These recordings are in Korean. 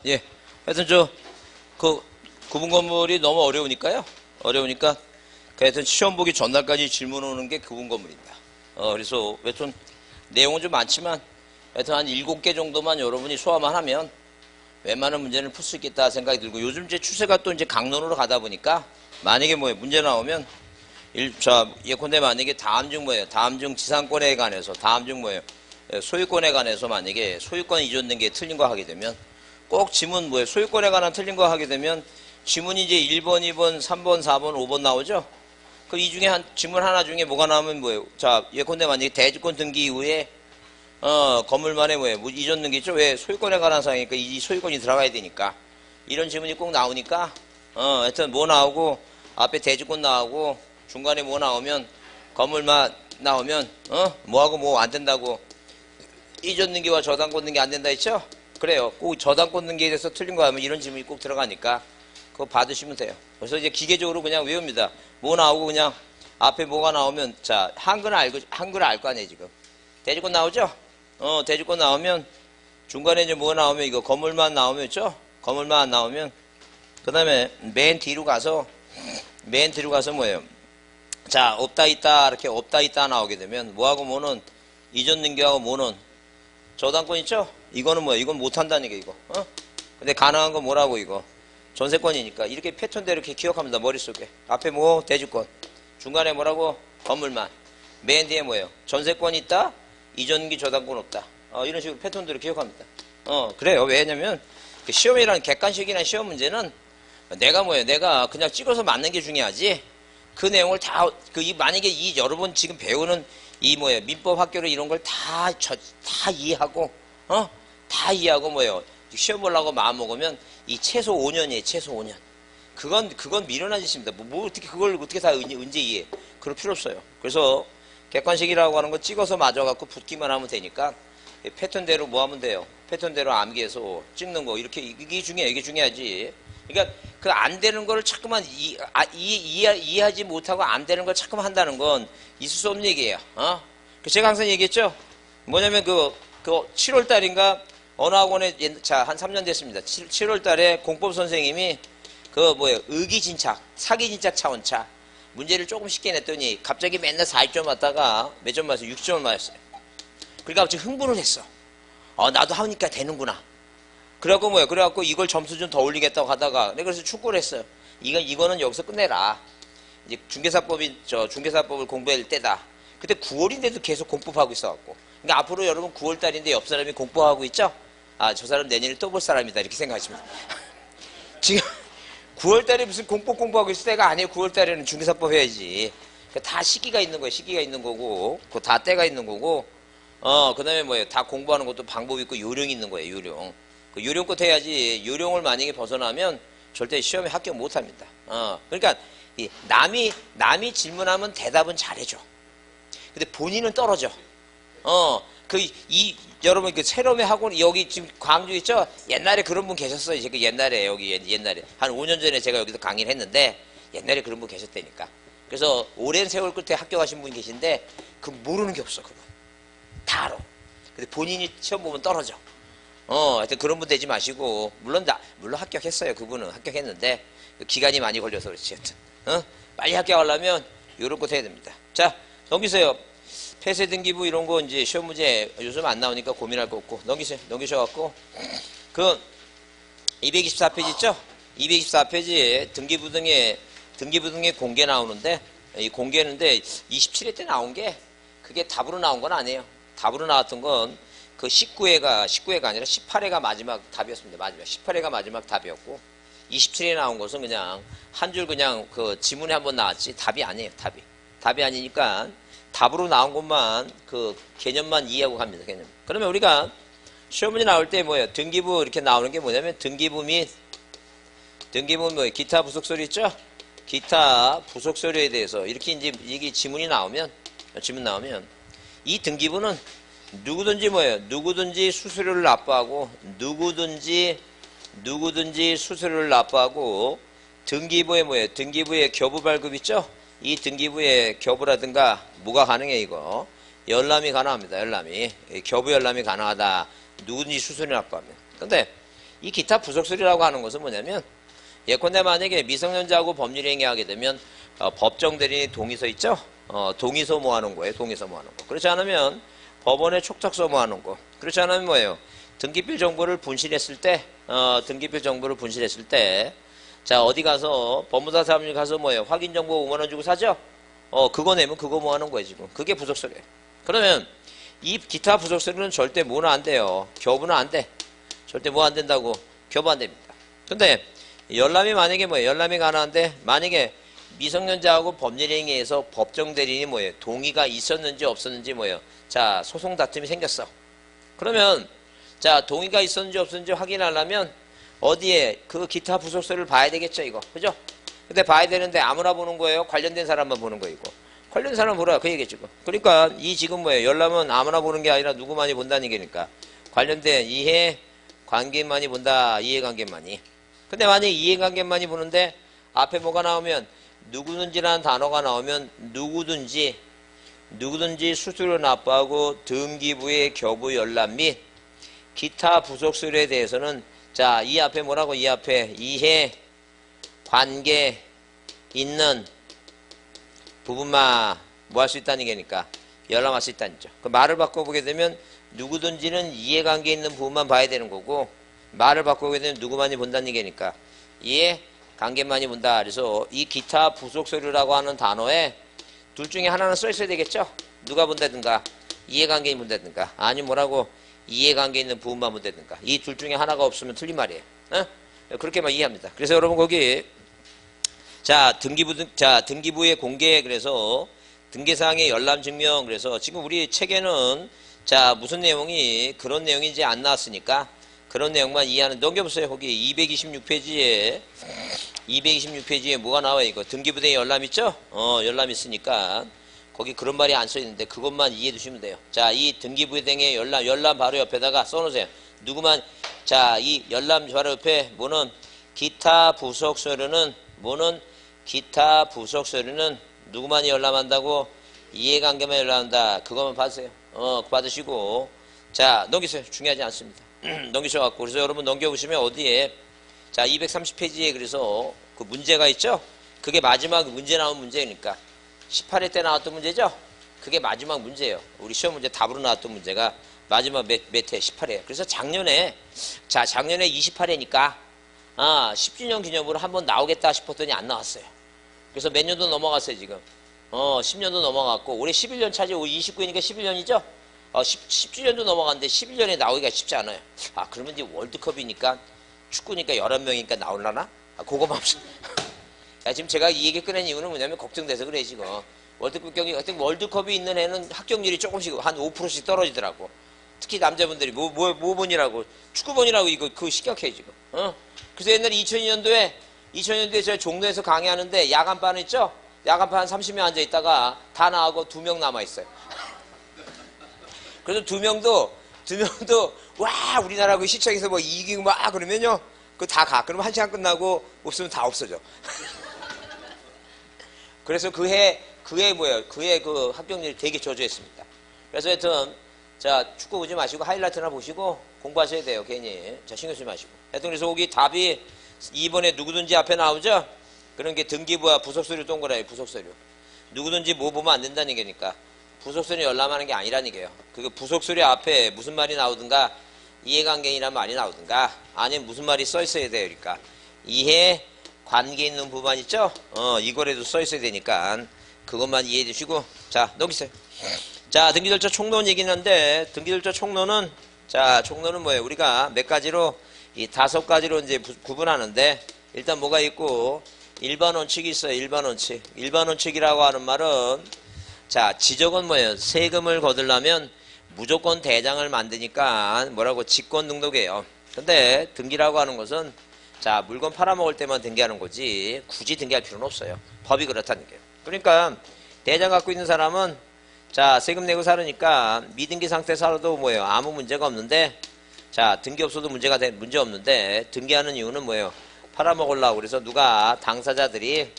예. 하여튼 구분 건물이 너무 어려우니까요. 어려우니까, 하여튼 시험 보기 전날까지 질문 오는 게 구분 건물입니다. 그래서 하여튼 내용은 좀 많지만, 하여튼 한 7개 정도만 여러분이 소화만 하면 웬만한 문제는 풀 수 있겠다 생각이 들고, 요즘 이제 추세가 또 이제 강론으로 가다 보니까, 만약에 문제 나오면, 예컨대 만약에 다음 중 지상권에 관해서, 소유권에 관해서 만약에 소유권 이전된 게 틀린 거 하게 되면, 꼭 지문 소유권에 관한 틀린 거 하게 되면 지문이 이제 1번, 2번, 3번, 4번, 5번 나오죠? 그 이 중에 지문 하나 중에 뭐가 나오면 예컨대 만약에 대지권 등기 이후에 건물만에 이전 등기 있죠? 왜 소유권에 관한 사항이니까 이 소유권이 들어가야 되니까 이런 지문이 꼭 나오니까 하여튼 뭐 나오고 앞에 대지권 나오고 중간에 뭐 나오면 건물만 나오면 뭐하고 뭐 안 된다고 이전 등기와 저당권 등기 안 된다 했죠? 그래요. 꼭 저당권 등기에 대해서 틀린 거 하면 이런 질문이 꼭 들어가니까 그거 받으시면 돼요. 그래서 이제 기계적으로 그냥 외웁니다. 뭐 나오고 그냥 앞에 뭐가 나오면 한글을 알 거 아니에요 지금. 대지권 나오죠? 대지권 나오면 중간에 이제 뭐 나오면 이거 건물만 나오면 있죠? 건물만 안 나오면 그 다음에 맨 뒤로 가서 뭐예요? 자, 없다 있다 이렇게 없다 있다 나오게 되면 뭐하고 뭐는 이전 등기하고 뭐는 저당권 있죠? 이거는 이건 못한다는 게 이거. 근데 가능한 건 뭐라고 이거? 전세권이니까. 이렇게 패턴대로 이렇게 기억합니다. 머릿속에. 앞에 대지권. 중간에 뭐라고? 건물만. 맨 뒤에 뭐예요? 전세권 있다? 이전기 저당권 없다. 이런 식으로 패턴대로 기억합니다. 그래요. 왜냐면, 시험이라는 객관식이나 시험 문제는 내가 그냥 찍어서 맞는 게 중요하지. 그 내용을 만약에 여러분 지금 배우는 민법 학교로 이런 걸 다 이해하고, 다 이해하고 시험 보려고 마음 먹으면 이 최소 5년이에요, 최소 5년. 그건 미련한 짓입니다. 그걸 어떻게 다 언제 이해해? 그럴 필요 없어요. 그래서 객관식이라고 하는 거 찍어서 맞아갖고 붙기만 하면 되니까 패턴대로 뭐 하면 돼요? 패턴대로 암기해서 찍는 거. 이게 중요하지. 그러니까 그 안 되는 거를 자꾸만 이해하지 못하고 안 되는 걸 자꾸만 한다는 건 있을 수 없는 얘기예요. 제가 항상 얘기했죠? 뭐냐면 7월 달인가 어느 학원에 한 3년 됐습니다. 7월 달에 공법 선생님이 의기진착, 사기진착 차원차 문제를 조금 쉽게 냈더니 갑자기 맨날 4점 맞다가 몇 점 맞았어요? 6점을 맞았어요. 그러니까 갑자기 흥분을 했어. 나도 하니까 되는구나. 그래갖고 이걸 점수 좀 더 올리겠다고 하다가 내가 그래서 축구를 했어요. 이거는 여기서 끝내라. 이제 중개사법을 공부할 때다. 그때 9월인데도 계속 공법하고 있어갖고. 그러니까 앞으로 여러분 9월 달인데 옆 사람이 공부하고 있죠? 저 사람 내년에 또 볼 사람이다. 이렇게 생각하시면. 지금 9월 달에 무슨 공부하고 있을 때가 아니에요. 9월 달에는 중개사법 해야지. 그러니까 다 시기가 있는 거예요. 시기가 있는 거고. 다 때가 있는 거고. 그 다음에 다 공부하는 것도 방법이 있고 요령이 있는 거예요. 요령. 그 요령껏 해야지. 요령을 만약에 벗어나면 절대 시험에 합격 못 합니다. 그러니까 남이 질문하면 대답은 잘해줘. 근데 본인은 떨어져. 여러분 새롬의 학원 여기 지금 광주 있죠? 옛날에 그런 분 계셨어요. 옛날에 한 5년 전에 제가 여기서 강의를 했는데 옛날에 그런 분 계셨다니까. 그래서 오랜 세월 끝에 합격하신 분이 계신데 모르는 게 없어 그분. 다 알아. 근데 본인이 시험 보면 떨어져. 하여튼 그런 분 되지 마시고 물론 합격했어요. 그분은 합격했는데 기간이 많이 걸려서 그렇지. 하여튼 빨리 합격하려면 요런 것 해야 됩니다. 자, 넘기세요. 폐쇄 등기부 이런 거 이제 시험 문제 요즘 안 나오니까 고민할 거 없고 넘기세요. 넘기셔갖고 224페이지 있죠? 224페이지에 등기부 등의 공개 나오는데 이 공개는데 27회 때 나온 게 그게 답으로 나온 건 아니에요. 답으로 나왔던 건 그 19회가 아니라 18회가 마지막 답이었습니다. 18회가 마지막 답이었고 27회에 나온 것은 그냥 한 줄 그냥 지문에 한번 나왔지 답이 아니에요. 답이 아니니까 답으로 나온 것만 개념만 이해하고 갑니다. 개념. 그러면 우리가 시험 문제 나올 때 등기부 이렇게 나오는 게 뭐냐면 등기부 기타 부속 서류 있죠? 기타 부속 서류에 대해서 이렇게 이게 지문 나오면 이 등기부는 누구든지 수수료를 납부하고 누구든지 수수료를 납부하고 등기부의 교부 발급 있죠? 이 등기부의 교부라든가 뭐가 가능해 이거 열람이 가능합니다. 교부 열람이 가능하다. 누구든지 수수료 납부하면. 근데 이 기타 부속소리라고 하는 것은 뭐냐면 예컨대 만약에 미성년자하고 법률행위 하게 되면 법정 대리인이 동의서 있죠? 동의서 모아놓은 거예요. 동의서 모아놓은 거. 그렇지 않으면 법원에 촉탁서 모아놓은 거. 그렇지 않으면 뭐예요? 등기필 정보를 분실했을 때, 자, 어디 가서, 법무사 사무실 가서 뭐예요? 확인 정보 5만원 주고 사죠? 그거 내면 그거 모아놓은 거예요, 지금. 그게 부속소리예요. 그러면, 이 기타 부속소리는 절대 뭐는 안 돼요. 교부는 안 돼. 절대 뭐 안 된다고? 교부 안 됩니다. 근데, 열람이 만약에 뭐예요? 열람이 가능한데, 만약에 미성년자하고 법률행위에서 법정 대리인이 뭐예요? 동의가 있었는지 없었는지 뭐예요? 자, 소송 다툼이 생겼어. 그러면, 자, 동의가 있었는지 없었는지 확인하려면 어디에 그 기타 부속서를 봐야 되겠죠, 이거. 그죠? 근데 봐야 되는데 아무나 보는 거예요? 관련된 사람만 보는 거예요, 이거. 관련된 사람 보라, 그 얘기죠. 그러니까 이 지금 뭐예요? 열람은 아무나 보는 게 아니라 누구만이 본다는 얘기니까. 관련된 이해 관계만이 본다, 이해관계만이. 근데 만약에 이해관계만이 보는데 앞에 뭐가 나오면 누구든지라는 단어가 나오면 누구든지 수수료 납부하고 등기부의 교부 열람 및 기타 부속소리에 대해서는 자, 이 앞에 뭐라고? 이 앞에 이해 관계 있는 부분만 뭐 할 수 있다는 얘기니까 열람할 수 있다는 거죠. 그 말을 바꿔보게 되면 누구든지는 이해관계 있는 부분만 봐야 되는 거고 말을 바꿔보게 되면 누구만이 본다는 얘기니까 이해관계만이 본다. 그래서 이 기타 부속소리라고 하는 단어에 둘 중에 하나는 써 있어야 되겠죠. 누가 본다든가 이해관계인 본다든가 아니면 뭐라고 이해관계 있는 부분만 본다든가 이 둘 중에 하나가 없으면 틀린 말이에요. 그렇게만 이해합니다. 그래서 여러분 거기 자 등기부의 공개 그래서 등기사항의 열람 증명 그래서 지금 우리 책에는 자 무슨 내용이 그런 내용인지 안 나왔으니까 그런 내용만 이해하는 넘겨보세요. 거기 226페이지에 뭐가 나와요? 이거 등기부등의 열람 있죠? 열람 있으니까 거기 그런 말이 안 써있는데 그것만 이해해 두시면 돼요. 자, 이 등기부등의 열람 바로 옆에다가 써놓으세요. 누구만 자, 이 열람 바로 옆에 뭐는 기타 부속서류는 누구만이 열람한다고 이해관계만 열람한다. 그것만 받으세요. 받으시고 자 넘기세요. 중요하지 않습니다. 넘기셔갖고 그래서 여러분 넘겨보시면 어디에 자 230페이지에 그래서 그 문제가 있죠. 그게 마지막 문제 나온 문제니까 18회 때 나왔던 문제죠. 그게 마지막 문제예요. 우리 시험 문제 답으로 나왔던 문제가 마지막 몇 회? 18회. 그래서 작년에 28회니까 10주년 기념으로 한번 나오겠다 싶었더니 안 나왔어요. 그래서 몇 년도 넘어갔어요 지금. 10년도 넘어갔고 올해 11년 차지 29회니까 11년이죠. 10주년도 넘어갔는데 11년에 나오기가 쉽지 않아요. 그러면 이제 월드컵이니까 축구니까 11명이니까 나올라나? 그거만 없어. 지금 제가 이 얘기 꺼낸 이유는 뭐냐면 걱정돼서 그래 지금. 월드컵 경기 하여튼 월드컵이 있는 애는 합격률이 조금씩 한 5%씩 떨어지더라고. 특히 남자분들이 뭐 본이라고 축구 본이라고 이거 그거 시격해 지금. 그래서 옛날에 2000년도에 제가 종로에서 강의하는데 야간반 있죠? 야간반 한 30명 앉아 있다가 다 나가고 2명 남아 있어요. 그래서 2명도 와 우리나라 그 시청에서 뭐 이기고 막 그러면요 그거 다 가. 그러면 1시간 끝나고 없으면 다 없어져. 그래서 그해 그 합격률이 되게 저조했습니다. 그래서 하여튼 자 축구 보지 마시고 하이라이트나 보시고 공부하셔야 돼요. 괜히 자 신경 쓰지 마시고. 하여튼 그래서 거기 답이 2번에 누구든지 앞에 나오죠. 그런 게 등기부와 부속서류 동그라미 부속서류. 누구든지 뭐 보면 안 된다는 얘기니까 부속서류 열람하는 게 아니라는 얘기예요. 그 부속서류 앞에 무슨 말이 나오든가 이해관계이란 말이 나오든가 아니면 무슨 말이 써 있어야 돼요. 그러니까 이해 관계 있는 부분 있죠? 이거라도 써 있어야 되니까 그것만 이해해 주시고 자 넘기세요. 자 등기절차 총론 얘기는 한데 등기절차 총론은 자 총론은 뭐예요? 우리가 몇 가지로 이 5가지로 이제 구분하는데 일단 뭐가 있고 일반 원칙이 있어요. 일반 원칙. 일반 원칙이라고 하는 말은 자 지적은 뭐예요? 세금을 거두려면 무조건 대장을 만드니까 뭐라고 직권 등록이에요. 근데 등기라고 하는 것은 자 물건 팔아먹을 때만 등기하는 거지 굳이 등기할 필요는 없어요. 법이 그렇다는 거예요. 그러니까 대장 갖고 있는 사람은 자 세금 내고 살으니까 미등기 상태 살아도 뭐예요? 아무 문제가 없는데 자 등기 없어도 문제 없는데 등기하는 이유는 뭐예요? 팔아먹으려고 그래서 누가 당사자들이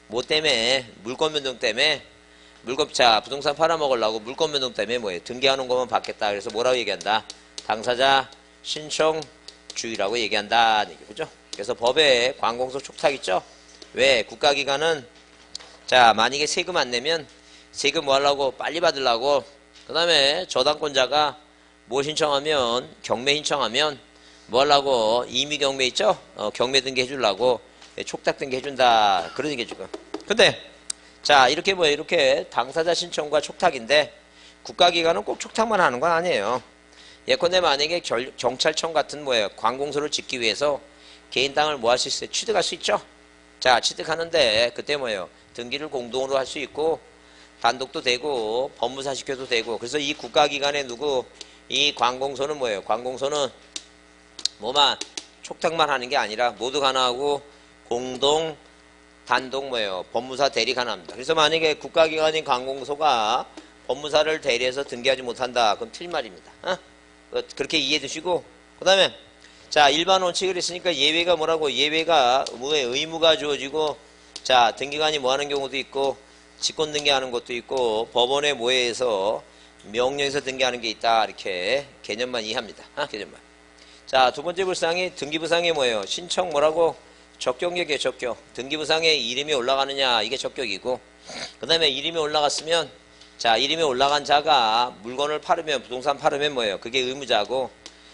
뭐 때문에 물권 변동 때문에 부동산 팔아먹으려고 물권 변동 때문에 뭐예요? 등기하는 것만 받겠다. 그래서 뭐라고 얘기한다? 당사자 신청 주의라고 얘기한다. 그죠? 그래서 법에 관공서 촉탁 있죠? 왜? 국가기관은 자, 만약에 세금 안 내면 세금 뭐 하려고? 빨리 받으려고. 그 다음에 저당권자가 뭐 신청하면, 경매 신청하면 뭐 하려고? 임의경매 있죠? 경매 등기 해주려고 촉탁 등기 해준다. 그런 얘기 지금. 근데 자, 이렇게 뭐예요? 이렇게 당사자 신청과 촉탁인데 국가기관은 꼭 촉탁만 하는 건 아니에요. 예컨대 만약에 경찰청 같은 뭐예요? 관공서를 짓기 위해서 개인 땅을 뭐 할 수 있어요? 취득할 수 있죠? 자, 취득하는데 그때 뭐예요? 등기를 공동으로 할 수 있고 단독도 되고 법무사 시켜도 되고. 그래서 이 국가기관의 누구? 이 관공서는 뭐예요? 관공서는 뭐만 촉탁만 하는 게 아니라 모두 가능하고 공동 단독 뭐예요? 법무사 대리 가능합니다. 그래서 만약에 국가기관인 관공서가 법무사를 대리해서 등기하지 못한다. 그럼 틀린 말입니다. 그렇게 이해해 두시고. 그 다음에 자, 일반 원칙을 했으니까 예외가 뭐라고? 예외가 의무가 주어지고 자, 등기관이 뭐 하는 경우도 있고 직권 등기하는 것도 있고 법원에 모여서 명령해서 등기하는 게 있다. 이렇게 개념만 이해합니다. 개념만. 자, 두 번째 불상이 등기부상이 뭐예요? 신청 뭐라고? 적격력이에요. 적격. 등기부상에 이름이 올라가느냐 이게 적격이고, 그 다음에 이름이 올라갔으면 자, 이름이 올라간 자가 물건을 팔으면 부동산 팔으면 뭐예요? 그게 의무자고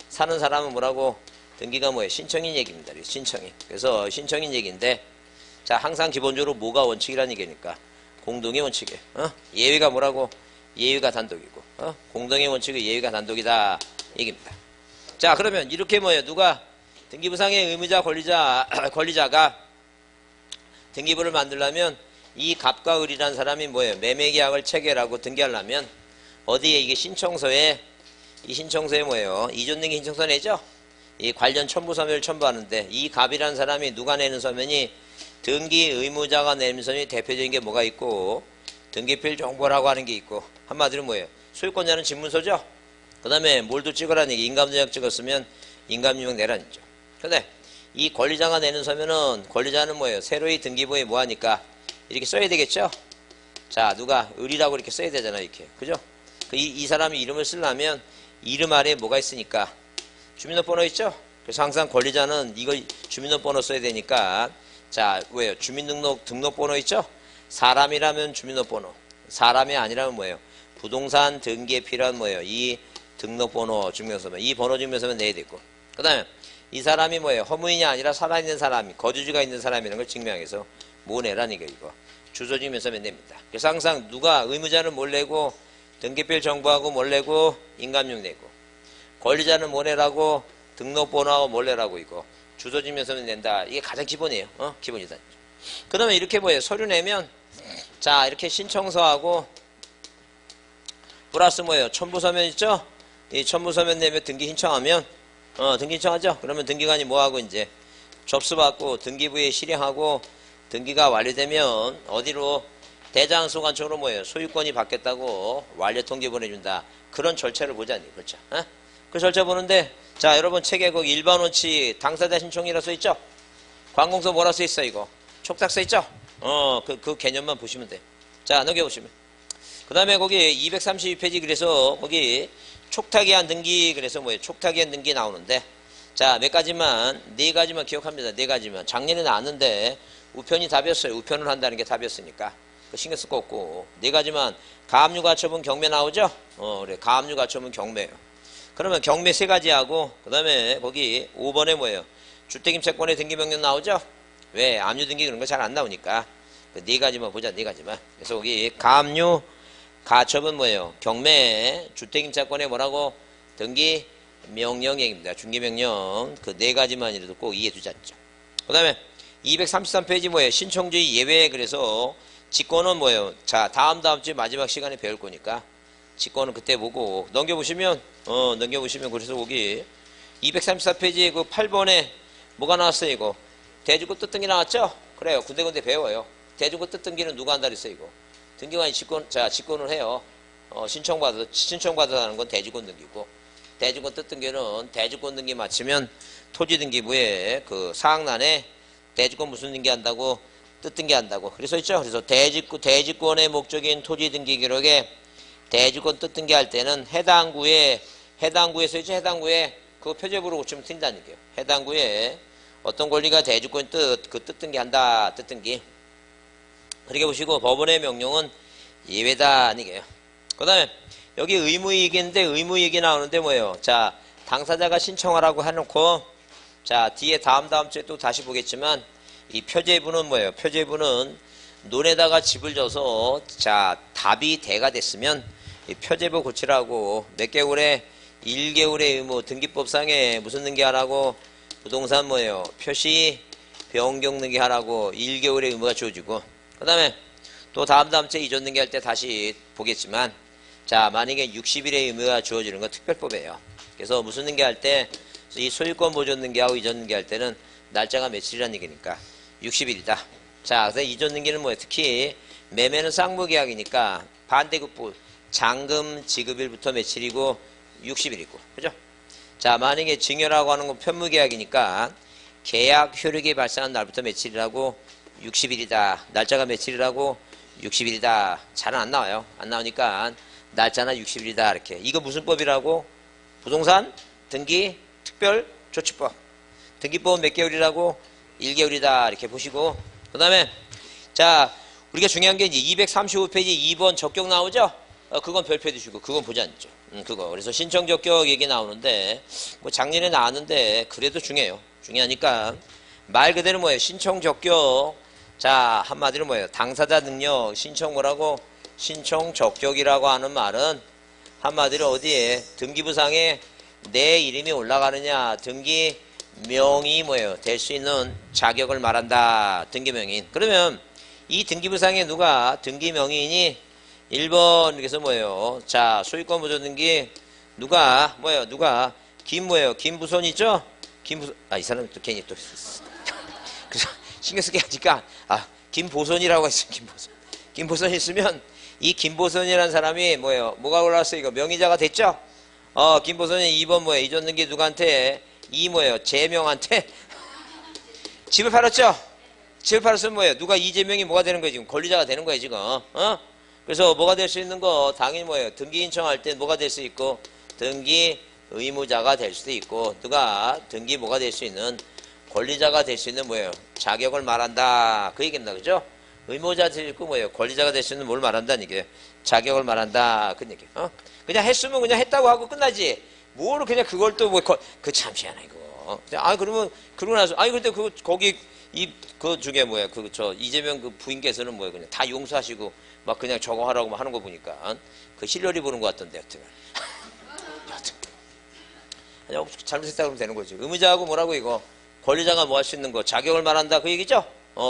사는 사람은 뭐라고? 등기가 뭐예요? 신청인 얘기입니다. 신청인. 그래서 신청인 얘기인데 자, 항상 기본적으로 뭐가 원칙이라는 얘기니까 공동의 원칙이에요. 예외가 뭐라고? 예외가 단독이고 공동의 원칙은 예외가 단독이다 얘기입니다. 자, 그러면 이렇게 뭐예요? 누가 등기부상의 의무자 권리자가 등기부를 만들려면 이 갑과 을이라는 사람이 뭐예요? 매매계약을 체결하고 등기하려면 어디에 이게 신청서에 이 신청서에 뭐예요? 이전등기 신청서 내죠? 이 관련 첨부서면을 첨부하는데 이 갑이라는 사람이 누가 내는 서면이 등기 의무자가 내는 서면이 대표적인 게 뭐가 있고 등기필 정보라고 하는 게 있고 한마디로 뭐예요? 소유권자는 집문서죠? 그 다음에 뭘도 찍으라는 얘기 인감증약 찍었으면 인감유형 내라는 거죠. 근데 이 권리자가 내는 서면은 권리자는 뭐예요? 새로이 등기부에 뭐 하니까 이렇게 써야 되겠죠? 자, 누가 을이라고 이렇게 써야 되잖아. 이렇게. 그죠? 이 사람이 이름을 쓰려면 이름 아래에 뭐가 있으니까 주민등록번호 있죠? 그래서 항상 권리자는 이거 주민등록번호 써야 되니까 자, 왜요? 등록번호 있죠? 사람이라면 주민등록번호, 사람이 아니라면 뭐예요? 부동산 등기에 필요한 뭐예요? 이 등록번호 증명서면, 이 번호 증명서면 내야 되고, 그 다음에 이 사람이 뭐예요? 허무인이 아니라 살아있는 사람이, 거주지가 있는 사람이라는 걸 증명해서 뭐 내라는 게 이거 주소 증명서면 냅니다. 그래서 항상 누가 의무자는 뭘 내고 등기필 정보하고 뭘 내고 인감용 내고, 권리자는 뭐 내라고 등록번호하고 뭘 내라고 이거 주소 증명서면 낸다. 이게 가장 기본이에요. 기본이다. 그 다음에 이렇게 뭐예요? 서류 내면 자, 이렇게 신청서하고 플러스 뭐예요? 첨부서면 있죠? 이 첨부서면 내면 등기 신청하면 등기 신청하죠? 그러면 등기관이 뭐하고 이제 접수받고 등기부에 실행하고 등기가 완료되면 어디로? 대장소관청으로 뭐예요? 소유권이 바뀌었다고 완료 통지 보내준다. 그런 절차를 보자니. 그렇죠? 그 절차 보는데 자, 여러분 책에 거기 일반 원칙 당사자 신청이라 써있죠? 관공서 뭐라 써있어 이거? 촉탁 써있죠? 그 개념만 보시면 돼. 자, 넘겨보시면. 그 다음에 거기 232페이지 그래서 거기 촉탁에 한 등기 그래서 뭐예요? 촉탁에 한 등기 나오는데 자, 네 가지만 기억합니다. 네 가지만. 작년에 나왔는데 우편이 답이었어요. 우편을 한다는 게 답이었으니까. 신경 쓸 거 없고. 네 가지만 가압류가처분 경매 나오죠? 그래. 가압류가처분 경매예요. 그러면 경매 세 가지 하고 그 다음에 거기 5번에 뭐예요? 주택임차권의 등기명령 나오죠? 왜? 압류 등기 그런 거 잘 안 나오니까. 네 가지만 보자. 네 가지만. 그래서 거기 가압류 가처분 뭐예요? 경매 주택임차권의 뭐라고? 등기 명령 얘기입니다. 중개명령 그 네 가지만이라도 꼭 이해해 두지 않죠. 그 다음에 233페이지 뭐예요? 신청주의 예외. 그래서 직권은 뭐예요? 자, 다음 주에 마지막 시간에 배울 거니까 직권은 그때 보고 넘겨보시면 그래서 거기 234페이지에 그 8번에 뭐가 나왔어요 이거? 대주권 뜻등기 나왔죠? 그래요. 군데군데 배워요. 대주권 뜻등기는 누가 한다 그랬어요 이거? 등기관이 직권을 해요. 신청받아서 하는 건 대주권 등기고, 대주권 뜻등기는 대주권 등기 마치면 토지등기부에 그 사항란에 대주권 무슨 등기 한다고? 뜻등기 한다고. 그래서 있죠? 그래서 대주권의 목적인 토지등기 기록에 대주권 뜻등기 할 때는 해당 구에서 있죠? 해당 구에 그거 표제부로 고치면 틀린다는 얘기예요. 해당 구에 어떤 권리가 대주권 뜻, 그 뜻등기 한다, 뜻등기. 그렇게 보시고 법원의 명령은 예외다, 이게요. 그 다음에 여기 의무이익인데 의무이익이 나오는데 뭐예요? 자, 당사자가 신청하라고 해놓고 자, 뒤에 다음 주에 또 다시 보겠지만 이 표제부는 뭐예요? 표제부는 논에다가 집을 져서 자, 답이 대가 됐으면 이 표제부 고치라고 몇 개월에 1개월의 의무 등기법상에 무슨 등기하라고 부동산 뭐예요? 표시 변경 등기하라고 1개월의 의무가 주어지고 그 다음에 또 다음 주에 이전 등기할 때 다시 보겠지만 자, 만약에 60일의 의무가 주어지는 건 특별법이에요. 그래서 무슨 등기할 때 이 소유권 보존 등기하고 이전 등기할 때는 날짜가 며칠이라는 얘기니까 60일이다. 자, 그래서 이전 등기는 뭐예요? 특히 매매는 쌍무계약이니까 반대급부 잔금 지급일부터 며칠이고 60일이고 그죠? 자, 만약에 증여라고 하는 건 편무계약이니까 계약 효력이 발생한 날부터 며칠이라고 60일이다. 날짜가 며칠이라고 60일이다. 잘은 안 나와요. 안 나오니까 날짜나 60일이다 이렇게. 이거 무슨 법이라고? 부동산 등기 특별조치법. 등기법은 몇 개월이라고? 1개월이다 이렇게 보시고 그 다음에 자, 우리가 중요한 게 이제 235페이지 2번 적격 나오죠? 그건 별표 두시고 그건 보지 않죠. 그거. 그래서 신청 적격 얘기 나오는데 뭐 작년에 나왔는데 그래도 중요해요. 중요하니까 말 그대로 뭐예요? 신청 적격. 자, 한마디로 뭐예요? 당사자 능력 신청 뭐라고? 신청 적격이라고 하는 말은 한마디로 어디에? 등기부상에 내 이름이 올라가느냐 등기 명의 뭐예요? 될 수 있는 자격을 말한다. 등기명인. 그러면 이 등기부상에 누가 등기명의인이 1번 그래서 뭐예요? 자, 소유권 보존 등기 누가 뭐예요? 누가 김 김부손 있죠? 김부손 이 사람 또 괜히 또 그래서 신경 쓰게 하니까 김보손이라고 했어요. 김보손 있으면 이 김보손이라는 사람이 뭐예요? 뭐가 올라왔어요? 이거 명의자가 됐죠? 김보선이 2번 뭐예요? 이전 등기 누구한테? 이 뭐예요? 재명한테? 집을 팔았죠? 집을 팔았으면 뭐예요? 누가 이재명이 뭐가 되는 거예요? 지금 권리자가 되는 거예요, 지금. 그래서 뭐가 될 수 있는 거? 당연히 뭐예요? 등기 신청할 때 뭐가 될 수 있고? 등기 의무자가 될 수도 있고, 누가 등기 뭐가 될 수 있는? 권리자가 될 수 있는 뭐예요? 자격을 말한다. 그 얘기입니다. 그죠? 의무자 될 수 있고 뭐예요? 권리자가 될 수 있는 뭘 말한다는 얘기예요? 자격을 말한다. 그 얘기. 그냥 했으면 그냥 했다고 하고 끝나지. 뭘 그냥 그걸 또 뭐, 참 희한해, 이거. 그러면, 그러고 나서, 근데 거기, 그 중에 뭐야, 이재명 그 부인께서는 뭐야, 그냥 다 용서하시고, 막 그냥 저거 하라고 하는 거 보니까, 그 힐러리 보는 것 같던데, 여튼. 그냥 잘못했다 그러면 되는 거지. 의무자하고 뭐라고 이거, 권리자가 뭐 할 수 있는 거, 자격을 말한다, 그 얘기죠?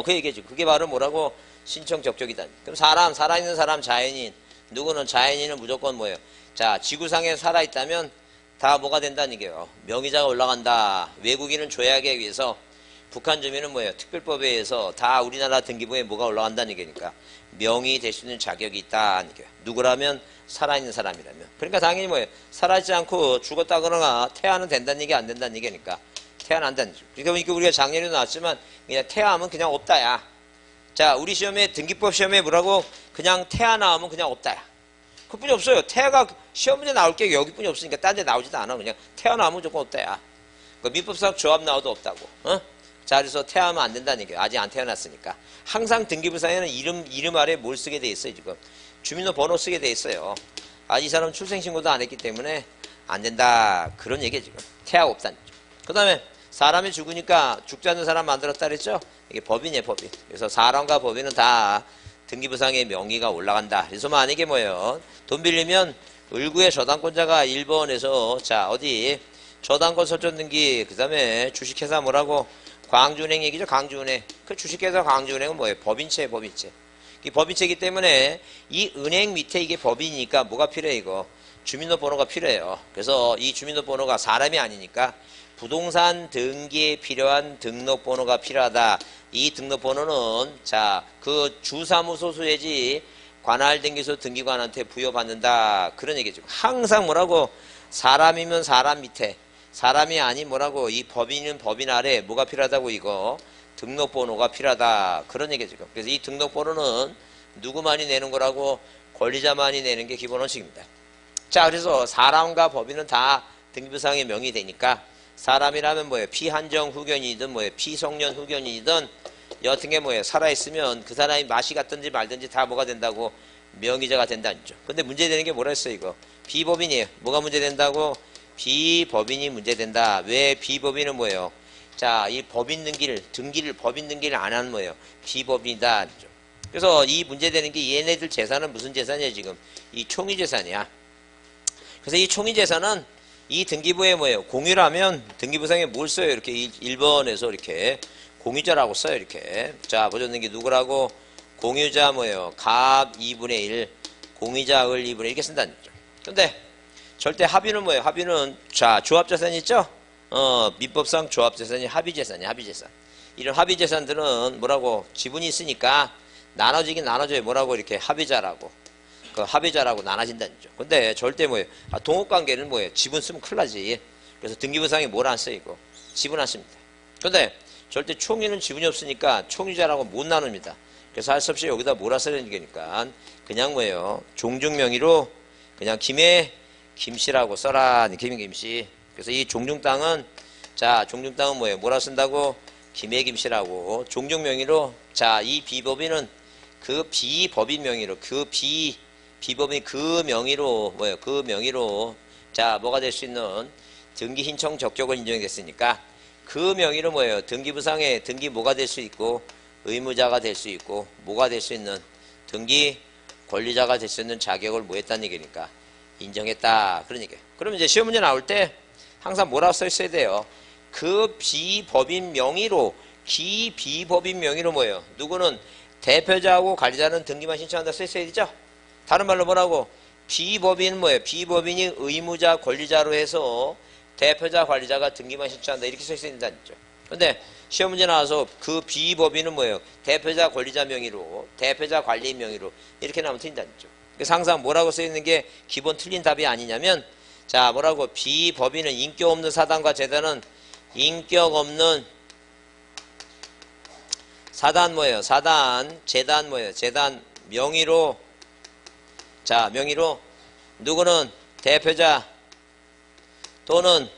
그 얘기지. 그게 바로 뭐라고? 신청 적격이다. 그럼 살아있는 사람 자연인, 누구는 자연인은 무조건 뭐예요? 자, 지구상에 살아있다면 다 뭐가 된다는 얘기예요. 명의자가 올라간다. 외국인은 조약에 의해서 북한 주민은 뭐예요? 특별법에 의해서 다 우리나라 등기부에 뭐가 올라간다는 얘기니까 명의 될 수 있는 자격이 있다는 얘기예요. 누구라면? 살아있는 사람이라면. 그러니까 당연히 뭐예요? 살아있지 않고 죽었다거나 태아는 된다는 얘기 안 된다는 얘기니까 태아는 안 된다는 얘기죠. 그러니까 우리가 작년에도 나왔지만 그냥 태아하면 그냥 없다야. 자, 우리 시험에 등기법 시험에 뭐라고? 그냥 태아 나오면 그냥 없다야. 그뿐이 없어요. 태아가 시험 문제 나올 게 여기뿐이 없으니까 딴 데 나오지도 않아. 그냥 태아 나오면 무조건 없다야. 그 민법상 조합 나와도 없다고. 자, 그래서 태아하면 안 된다는 얘기예요. 아직 안 태어났으니까. 항상 등기부상에는 이름 아래 뭘 쓰게 돼 있어요, 지금. 주민번호 쓰게 돼 있어요. 이 사람은 출생신고도 안 했기 때문에 안 된다. 그런 얘기예요, 지금. 태아가 없다는 거죠. 그 다음에 사람이 죽으니까 죽지 않는 사람 만들었다 그랬죠? 이게 법인이에요, 법인. 그래서 사람과 법인은 다 등기부상에 명의가 올라간다. 그래서 만약에 뭐예요? 돈 빌리면 을구의 저당권자가 1번에서 자, 어디? 저당권 설정 등기, 그 다음에 주식회사 뭐라고? 광주은행 얘기죠, 광주은행. 그 주식회사 광주은행은 뭐예요? 법인체예요, 법인체. 이 법인체이기 때문에 이 은행 밑에 이게 법인이니까 뭐가 필요해, 이거? 주민등록번호가 필요해요. 그래서 이 주민등록번호가 사람이 아니니까 부동산 등기에 필요한 등록번호가 필요하다. 이 등록번호는 자, 그 주사무소 소유지 관할등기소 등기관한테 부여받는다. 그런 얘기죠. 항상 뭐라고? 사람이면 사람 밑에, 사람이 아닌 뭐라고? 이 법인은 법인 아래 뭐가 필요하다고 이거? 등록번호가 필요하다. 그런 얘기죠. 그래서 이 등록번호는 누구만이 내는 거라고? 권리자만이 내는 게 기본 원칙입니다. 자, 그래서 사람과 법인은 다 등기부상의 명의 되니까 사람이라면 뭐예요? 피한정 후견이든 뭐예요? 피성년 후견이든 여튼 게 뭐예요? 살아있으면 그 사람이 맛이 갔든지 말든지 다 뭐가 된다고? 명의자가 된다죠. 근데 문제되는 게 뭐라 했어요 이거? 비법인이에요. 뭐가 문제된다고? 비법인이 문제된다. 왜 비법인은 뭐예요? 자, 이 법인 등기를 법인 등기를 안 하는 뭐예요? 비법인이다. 그래서 이 문제되는 게 얘네들 재산은 무슨 재산이에요 지금? 이 총의재산이야. 그래서 이 총의재산은 이 등기부에 뭐예요? 공유라면 등기부상에 뭘 써요? 이렇게 1번에서 이렇게 공유자라고 써요. 이렇게. 자, 보존 등기 누구라고? 공유자 뭐예요? 갑 2분의 1, 공유자 을 2분의 1 이렇게 쓴다는 거죠. 근데 절대 합의는 뭐예요? 합의는 자, 조합재산 있죠? 민법상 조합재산이 합의재산이야. 합의재산. 이런 합의재산들은 뭐라고? 지분이 있으니까 나눠지긴 나눠져요. 뭐라고? 이렇게 합의자라고. 그 합의자라고 나눠진다는 거죠. 근데 절대 뭐예요? 동업관계는 뭐예요? 지분 쓰면 큰일 나지. 그래서 등기부상에 뭘 안 써요? 이거. 지분 안 씁니다. 근데 절대 총의는 지분이 없으니까 총의자라고 못 나눕니다. 그래서 할 수 없이 여기다 뭐라 써야 되니까 그냥 뭐예요? 종중명의로 그냥 김씨라고 써라. 김씨. 그래서 이 종중땅은 자, 종중땅은 뭐예요? 뭐라 쓴다고? 김씨라고. 종중명의로 자, 이 비법인은 그 비법인 명의로 비법인 그 명의로 뭐예요? 그 명의로 자, 뭐가 될 수 있는 등기 신청 적격을 인정이 됐으니까 그 명의로 뭐예요? 등기부상에 등기 뭐가 될 수 있고 의무자가 될 수 있고 뭐가 될 수 있는 등기 권리자가 될 수 있는 자격을 뭐 했다는 얘기니까 인정했다. 그런 얘기예요. 그러면 이제 시험 문제 나올 때 항상 뭐라고 써 있어야 돼요? 그 비법인 명의로 비법인 명의로 뭐예요? 누구는 대표자하고 관리자는 등기만 신청한다 써 있어야 되죠? 다른 말로 뭐라고? 비법인은 뭐예요? 비법인이 의무자 권리자로 해서 대표자 관리자가 등기만 신청한다 이렇게 써 있어야 된다는 거죠. 근데 시험 문제 나와서 그 비법인은 뭐예요? 대표자 권리자 명의로 대표자 관리인 명의로 이렇게 나오면 틀린다는 거죠. 그래서 항상 뭐라고 써 있는 게 기본 틀린 답이 아니냐면 자, 뭐라고? 비법인은 인격 없는 사단과 재단은 인격 없는 사단 뭐예요? 사단, 재단 뭐예요? 재단 명의로 자, 명의로 누구는 대표자 또는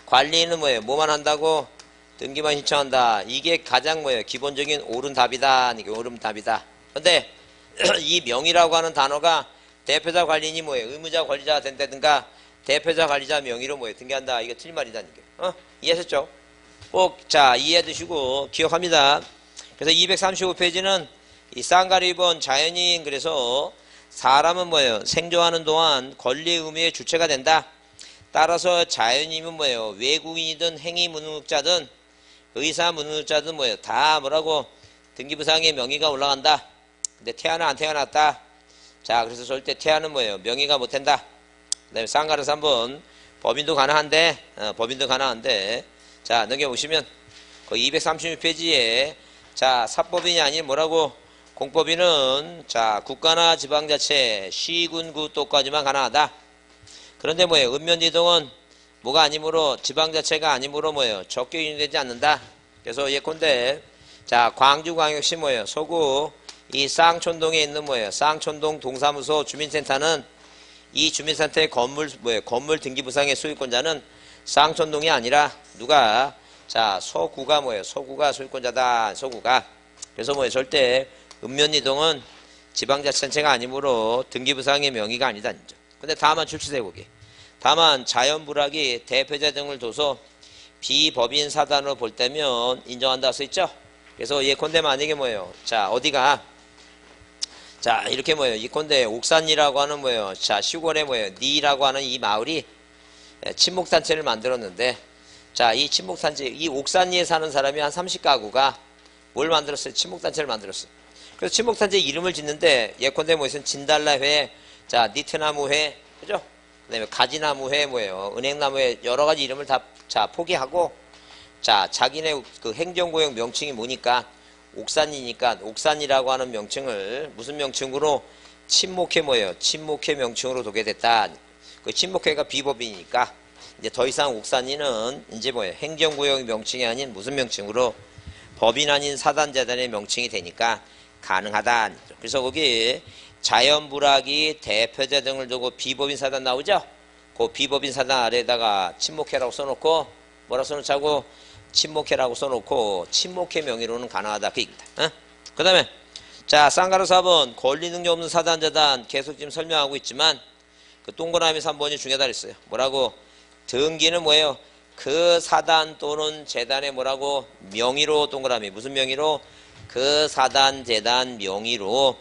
관리인은 뭐예요? 뭐만 한다고? 등기만 신청한다. 이게 가장 뭐예요? 기본적인 옳은 답이다. 이게 옳은 답이다. 근데 이 명의라고 하는 단어가 대표자 관리인이 뭐예요? 의무자 관리자가 된다든가 대표자 관리자 명의로 뭐예요? 등기한다. 이게 틀린 말이다. 이게. 이해하셨죠? 꼭 자, 이해해 두시고 기억합니다. 그래서 235페이지는 이 쌍가리 2번 자연인 그래서 사람은 뭐예요? 생존하는 동안 권리 의무의 주체가 된다. 따라서 자연인은 뭐예요? 외국인이든 행위 무능력자든 의사 무능력자든 뭐예요? 다 뭐라고? 등기부상에 명의가 올라간다. 근데 태어나 안 태어났다. 자, 그래서 절대 태아는 뭐예요? 명의가 못 된다. 그 다음에 쌍가리 3번 법인도 가능한데 자, 넘겨보시면 그 236페이지에 자, 사법인이 아닌 뭐라고? 공법인은 자, 국가나 지방자치, 시군, 구도까지만 가능하다. 그런데 뭐예요? 읍면이동은 뭐가 아니므로 지방자체가 아니므로 뭐예요? 적격 인정되지 않는다. 그래서 예컨대 자, 광주광역시 뭐예요? 서구 이 쌍촌동에 있는 뭐예요? 쌍촌동 동사무소 주민센터는 이 주민센터의 건물 뭐예요? 건물 등기부상의 소유권자는 쌍촌동이 아니라 누가 자, 서구가 뭐예요? 서구가 소유권자다. 서구가. 그래서 뭐예요? 절대 읍면이동은 지방자치단체가 아니므로 등기부상의 명의가 아니다. 근데 다만 출처대국이 다만 자연불악이 대표자 등을 둬서 비법인 사단으로 볼 때면 인정한다 써 있죠. 그래서 예컨대 만약에 뭐예요? 자, 어디가 자, 이렇게 뭐예요? 예컨대 옥산이라고 하는 뭐예요? 자, 시골에 뭐예요? 니라고 하는 이 마을이 친목단체를 만들었는데 자, 이 친목단체 이 옥산리에 사는 사람이 한 30가구가 뭘 만들었어요? 친목단체를 만들었어요. 그래서 친목단체 이름을 짓는데 예컨대 뭐있으면 진달래회, 자, 니트나무회, 그죠? 그 다음에 가지나무회 뭐예요? 은행나무회 여러 가지 이름을 다 자, 포기하고 자, 자기네 그 행정구역 명칭이 뭐니까 옥산이니까 옥산이라고 하는 명칭을 무슨 명칭으로 친목회 뭐예요? 친목회 명칭으로 두게 됐다. 그 친목회가 비법이니까 이제 더 이상 옥산이는 이제 뭐예요? 행정구역 명칭이 아닌 무슨 명칭으로 법인 아닌 사단재단의 명칭이 되니까 가능하다. 그래서 거기 자연불악이 대표자 등을 두고 비법인 사단 나오죠? 그 비법인 사단 아래에다가 친목회라고 써놓고 뭐라 써놓자고 친목회라고 써놓고 친목회 명의로는 가능하다 그 얘기입니다. 어? 그 다음에 자 쌍가루 4번 권리 능력 없는 사단 재단 계속 지금 설명하고 있지만 그 동그라미 3번이 중요하다 그랬어요. 뭐라고? 등기는 뭐예요? 그 사단 또는 재단의 뭐라고? 명의로 동그라미 무슨 명의로? 그 사단 재단 명의로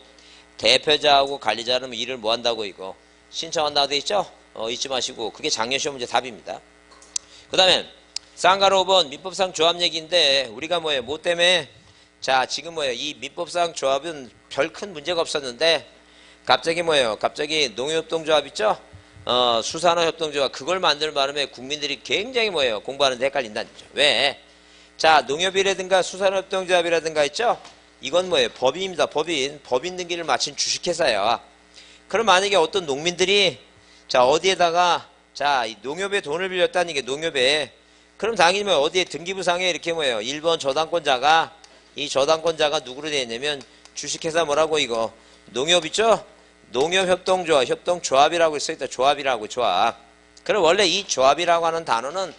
대표자하고 관리자는 일을 뭐 한다고 이거 신청한다고 돼 있죠? 잊지 마시고 그게 작년 시험 문제 답입니다. 그 다음에 쌍가루 5번 민법상 조합 얘기인데 우리가 뭐예요? 뭐 때문에 자 지금 뭐예요? 이 민법상 조합은 별 큰 문제가 없었는데 갑자기 뭐예요? 갑자기 농협동조합 있죠? 수산업협동조합 그걸 만드는 바람에 국민들이 굉장히 뭐예요? 공부하는데 헷갈린다는 거죠. 왜? 자 농협이라든가 수산업협동조합이라든가 있죠? 이건 뭐예요? 법인입니다. 법인 등기를 마친 주식회사야. 그럼 만약에 어떤 농민들이 자 어디에다가 자 농협에 돈을 빌렸다는 게 농협에 그럼 당연히 뭐 어디에 등기부상에 이렇게 뭐예요? 1번 저당권자가 이 저당권자가 누구로 되어 있냐면 주식회사 뭐라고 이거 농협 있죠? 농협협동조합 협동조합이라고 써있다. 조합이라고 조합. 그럼 원래 이 조합이라고 하는 단어는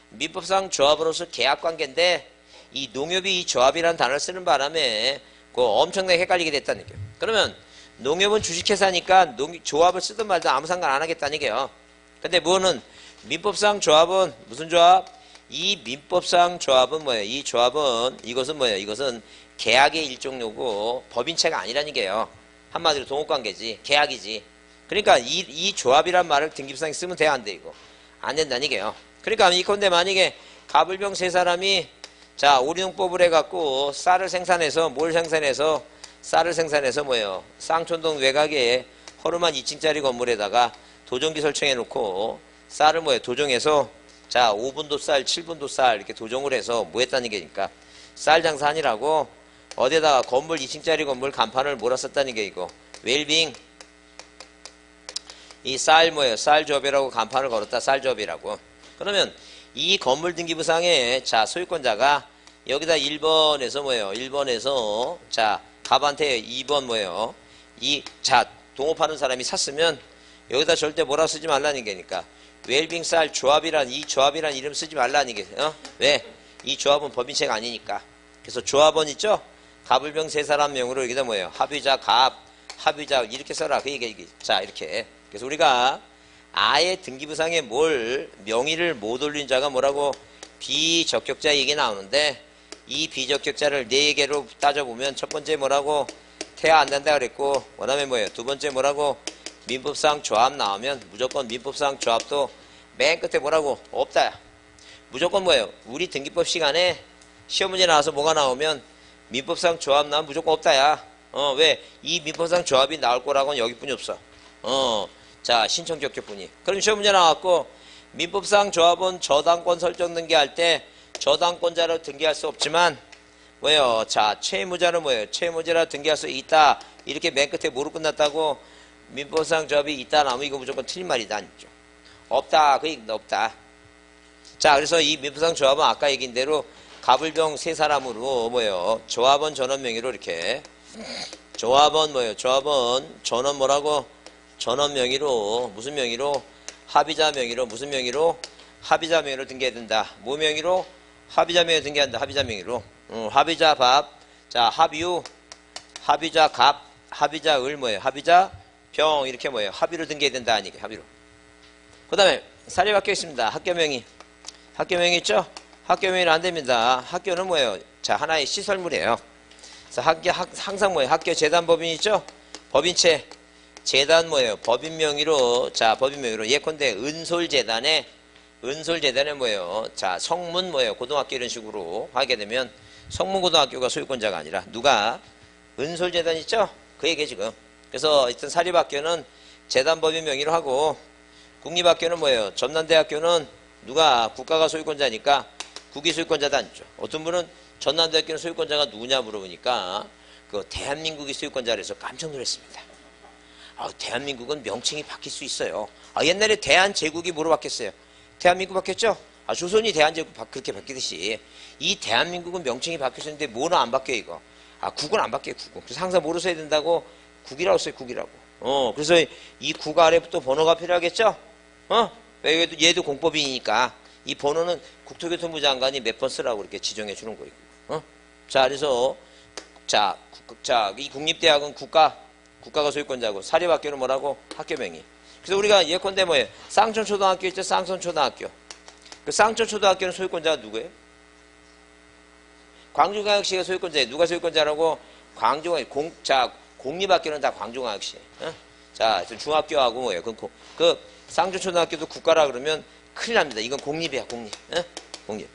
민법상 조합으로서 계약관계인데 이 농협이 이 조합이라는 단어를 쓰는 바람에 그 엄청나게 헷갈리게 됐다는 얘기예요. 그러면 농협은 주식회사니까 조합을 쓰든 말든 아무 상관 안 하겠다는 얘기예요. 근데 뭐는 민법상 조합은 무슨 조합? 이 민법상 조합은 뭐예요? 이 조합은 이것은 뭐예요? 이것은 계약의 일종이고 법인체가 아니라는 얘기예요. 한마디로 동업관계지 계약이지. 그러니까 이 조합이란 말을 등기부상에 쓰면 돼야 안 돼 이거 안 된다는 얘기예요. 그러니까 이건데 만약에 가불병 세 사람이 자 오리농법을 해갖고 쌀을 생산해서 뭘 생산해서 쌀을 생산해서 뭐예요? 쌍촌동 외곽에 허름한 2층짜리 건물에다가 도정기 설정해 놓고 쌀을 뭐예요? 도정해서 자 5분도 쌀 7분도 쌀 이렇게 도정을 해서 뭐 했다는 게니까 쌀 장사 아니라고 어디에다가 건물 2층짜리 건물 간판을 몰았었다는 게 이거 웰빙 이 쌀 뭐예요? 쌀조합이라고 간판을 걸었다 쌀조합이라고. 그러면 이 건물 등기부상에 자 소유권자가 여기다 1번에서 뭐예요? 1번에서 자 갑한테 2번 뭐예요? 이 자 동업하는 사람이 샀으면 여기다 절대 뭐라 쓰지 말라는 게니까 웰빙 쌀 조합이란 이 조합이란 이름 쓰지 말라는 게 왜? 이 조합은 법인체가 아니니까. 그래서 조합원 있죠? 갑을병 세 사람 명으로 여기다 뭐예요? 합의자 갑 합의자 이렇게 써라 그 얘기. 자 이렇게 그래서 우리가 아예 등기부상에 뭘 명의를 못 올린 자가 뭐라고 비적격자 얘기 나오는데 이 비적격자를 4개로 따져보면 첫 번째 뭐라고 태아 안 된다 그랬고 그 다음에 뭐예요? 두 번째 뭐라고 민법상 조합 나오면 무조건 민법상 조합도 맨 끝에 뭐라고 없다. 무조건 뭐예요? 우리 등기법 시간에 시험 문제 나와서 뭐가 나오면 민법상 조합 나오면 무조건 없다야. 왜? 이 민법상 조합이 나올 거라고는 여기뿐이 없어. 자 신청 적격뿐이. 그럼 시험 문제 나왔고 민법상 조합은 저당권 설정 등기할 때 저당권자로 등기할 수 없지만 뭐예요? 자 채무자는 뭐예요? 채무자로 등기할 수 있다. 이렇게 맨 끝에 뭐로 끝났다고? 민법상 조합이 있다 나오면 이거 무조건 틀린 말이다. 아니죠. 없다. 그 얘기입니다. 없다. 자 그래서 이 민법상 조합은 아까 얘기한 대로 갑을병 세 사람으로 뭐예요? 조합원 전원 명의로 이렇게 조합원 뭐예요? 조합원 전원 뭐라고? 전원 명의로 무슨 명의로? 합의자 명의로 무슨 명의로? 합의자 명의로 등기해야 된다. 뭐 명의로? 합의자 명의로 등기한다. 합의자 명의로. 합의자 밥. 자 합의우 합의자 갑 합의자 을 뭐예요? 합의자 병 이렇게 뭐예요? 합의로 등기해야 된다. 아니 합의로. 그 다음에 사립학교 있습니다. 학교명의. 학교명의 있죠? 학교명의는 안 됩니다. 학교는 뭐예요? 자 하나의 시설물이에요. 그래서 항상 뭐예요? 학교 재단 법인 있죠? 법인체 재단 뭐예요? 법인 명의로 자 법인 명의로 예컨대 은솔재단에 뭐예요? 자 성문 뭐예요? 고등학교 이런 식으로 하게 되면 성문고등학교가 소유권자가 아니라 누가 은솔재단 있죠? 그 얘기 지금. 그래서 하여튼 사립학교는 재단 법인 명의로 하고 국립학교는 뭐예요? 전남대학교는 누가 국가가 소유권자니까 국이 소유권자도 아니죠. 어떤 분은 전남대학교는 소유권자가 누구냐 물어보니까 그 대한민국이 소유권자라서 깜짝 놀랐습니다. 대한민국은 명칭이 바뀔 수 있어요. 옛날에 대한제국이 뭐로 바뀌었어요? 대한민국 바뀌었죠? 조선이 대한제국 그렇게 바뀌듯이 이 대한민국은 명칭이 바뀌었는데 뭐는 안 바뀌어요 이거. 국은 안 바뀌어요 국은. 그래서 항상 뭐로 써야 된다고? 국이라고 써요 국이라고. 그래서 이 국 아래부터 번호가 필요하겠죠? 얘도 공법이니까 이 번호는 국토교통부 장관이 몇 번 쓰라고 이렇게 지정해 주는 거예요. 자, 그래서 이 국립대학은 국가가 소유권자고 사립학교는 뭐라고? 학교명이. 그래서 우리가 예컨대 뭐예요? 쌍천초등학교 있죠? 쌍천초등학교. 그 쌍천초등학교는 소유권자가 누구예요? 광주광역시가 소유권자예요. 누가 소유권자라고? 공립학교는 다 광주광역시. 자, 중학교하고 뭐예요? 그 쌍천초등학교도 국가라 그러면 큰일 납니다. 이건 공립이야, 공립. 공립.